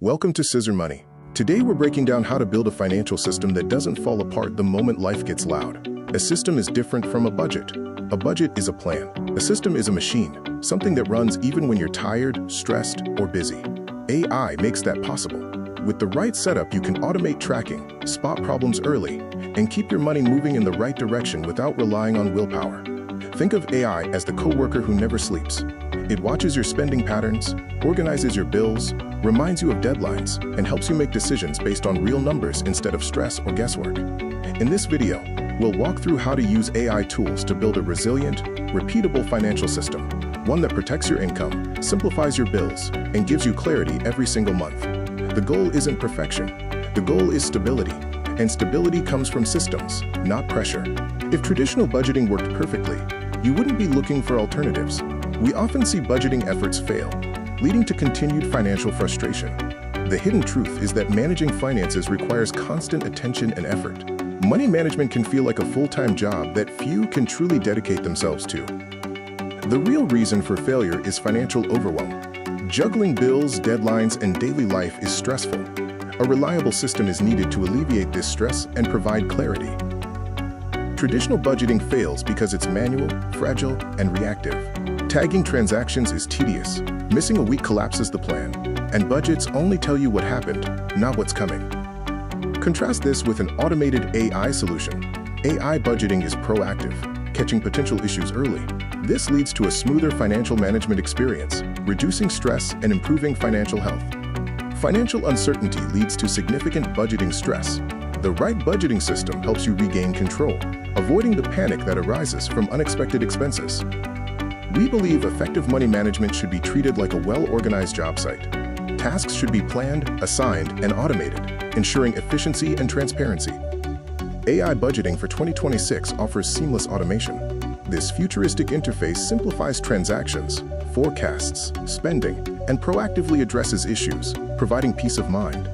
Welcome to Scissor Money. Today we're breaking down how to build a financial system that doesn't fall apart the moment life gets loud. A system is different from a budget. A budget is a plan. A system is a machine, something that runs even when you're tired, stressed, or busy. AI makes that possible. With the right setup, you can automate tracking, spot problems early, and keep your money moving in the right direction without relying on willpower. Think of AI as the coworker who never sleeps. It watches your spending patterns, organizes your bills, reminds you of deadlines, and helps you make decisions based on real numbers instead of stress or guesswork. In this video, we'll walk through how to use AI tools to build a resilient, repeatable financial system, one that protects your income, simplifies your bills, and gives you clarity every single month. The goal isn't perfection. The goal is stability, and stability comes from systems, not pressure. If traditional budgeting worked perfectly, you wouldn't be looking for alternatives. We often see budgeting efforts fail, leading to continued financial frustration. The hidden truth is that managing finances requires constant attention and effort. Money management can feel like a full-time job that few can truly dedicate themselves to. The real reason for failure is financial overwhelm. Juggling bills, deadlines, and daily life is stressful. A reliable system is needed to alleviate this stress and provide clarity. Traditional budgeting fails because it's manual, fragile, and reactive. Tagging transactions is tedious. Missing a week collapses the plan, and budgets only tell you what happened, not what's coming. Contrast this with an automated AI solution. AI budgeting is proactive, catching potential issues early. This leads to a smoother financial management experience, reducing stress and improving financial health. Financial uncertainty leads to significant budgeting stress. The right budgeting system helps you regain control, avoiding the panic that arises from unexpected expenses. We believe effective money management should be treated like a well-organized job site. Tasks should be planned, assigned, and automated, ensuring efficiency and transparency. AI budgeting for 2026 offers seamless automation. This futuristic interface simplifies transactions, forecasts, spending, and proactively addresses issues, providing peace of mind.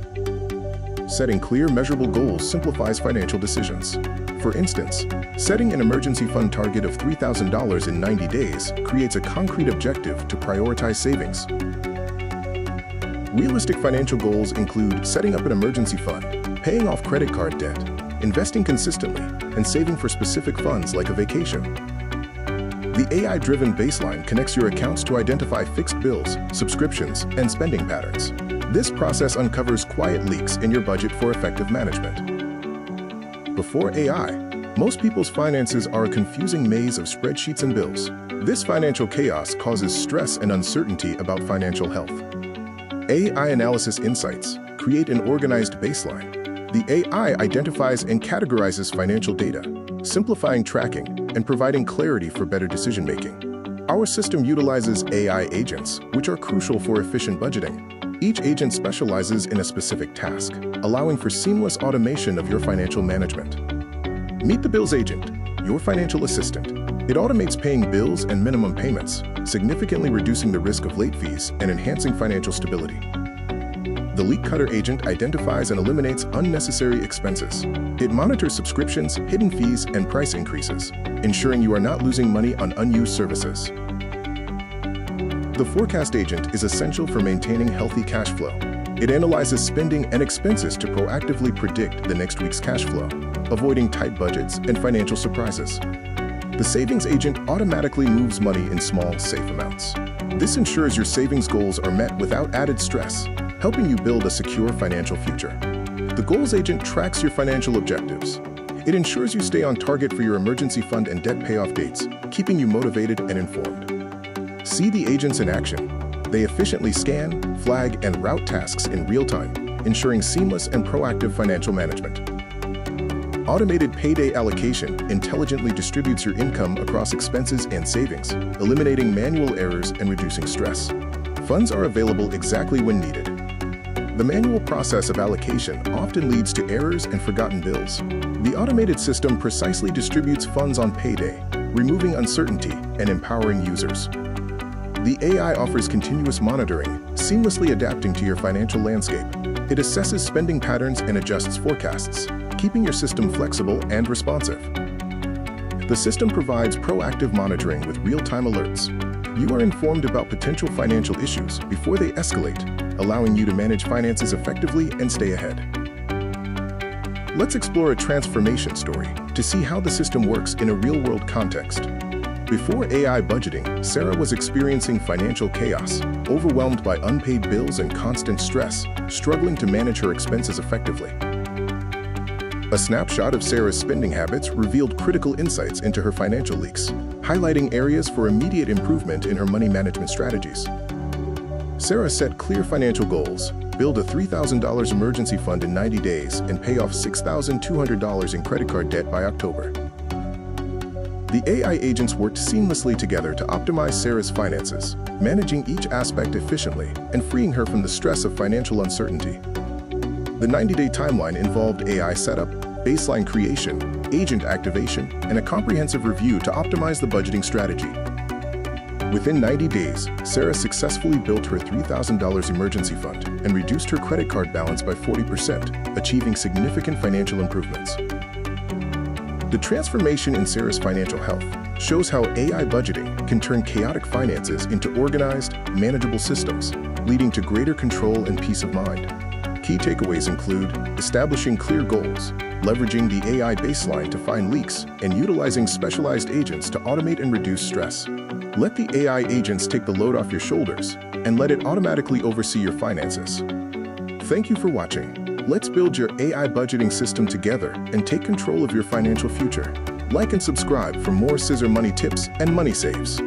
Setting clear, measurable goals simplifies financial decisions. For instance, setting an emergency fund target of $3,000 in 90 days creates a concrete objective to prioritize savings. Realistic financial goals include setting up an emergency fund, paying off credit card debt, investing consistently, and saving for specific funds like a vacation. The AI-driven baseline connects your accounts to identify fixed bills, subscriptions, and spending patterns. This process uncovers quiet leaks in your budget for effective management. Before AI, most people's finances are a confusing maze of spreadsheets and bills. This financial chaos causes stress and uncertainty about financial health. AI Analysis Insights create an organized baseline. The AI identifies and categorizes financial data, simplifying tracking and providing clarity for better decision-making. Our system utilizes AI agents, which are crucial for efficient budgeting. Each agent specializes in a specific task, allowing for seamless automation of your financial management. Meet the Bills Agent, your financial assistant. It automates paying bills and minimum payments, significantly reducing the risk of late fees and enhancing financial stability. The Leak Cutter Agent identifies and eliminates unnecessary expenses. It monitors subscriptions, hidden fees, and price increases, ensuring you are not losing money on unused services. The Forecast Agent is essential for maintaining healthy cash flow. It analyzes spending and expenses to proactively predict the next week's cash flow, avoiding tight budgets and financial surprises. The Savings Agent automatically moves money in small, safe amounts. This ensures your savings goals are met without added stress, helping you build a secure financial future. The Goals Agent tracks your financial objectives. It ensures you stay on target for your emergency fund and debt payoff dates, keeping you motivated and informed. See the agents in action. They efficiently scan, flag, and route tasks in real time, ensuring seamless and proactive financial management. Automated payday allocation intelligently distributes your income across expenses and savings, eliminating manual errors and reducing stress. Funds are available exactly when needed. The manual process of allocation often leads to errors and forgotten bills. The automated system precisely distributes funds on payday, removing uncertainty and empowering users. The AI offers continuous monitoring, seamlessly adapting to your financial landscape. It assesses spending patterns and adjusts forecasts, keeping your system flexible and responsive. The system provides proactive monitoring with real-time alerts. You are informed about potential financial issues before they escalate, allowing you to manage finances effectively and stay ahead. Let's explore a transformation story to see how the system works in a real-world context. Before AI budgeting, Sarah was experiencing financial chaos, overwhelmed by unpaid bills and constant stress, struggling to manage her expenses effectively. A snapshot of Sarah's spending habits revealed critical insights into her financial leaks, highlighting areas for immediate improvement in her money management strategies. Sarah set clear financial goals, build a $3,000 emergency fund in 90 days, and pay off $6,200 in credit card debt by October. The AI agents worked seamlessly together to optimize Sarah's finances, managing each aspect efficiently and freeing her from the stress of financial uncertainty. The 90-day timeline involved AI setup, baseline creation, agent activation, and a comprehensive review to optimize the budgeting strategy. Within 90 days, Sarah successfully built her $3,000 emergency fund and reduced her credit card balance by 40%, achieving significant financial improvements. The transformation in Sarah's financial health shows how AI budgeting can turn chaotic finances into organized, manageable systems, leading to greater control and peace of mind. Key takeaways include establishing clear goals, leveraging the AI baseline to find leaks, and utilizing specialized agents to automate and reduce stress. Let the AI agents take the load off your shoulders and let it automatically oversee your finances. Thank you for watching. Let's build your AI budgeting system together and take control of your financial future. Like and subscribe for more Scissor Money tips and money saves.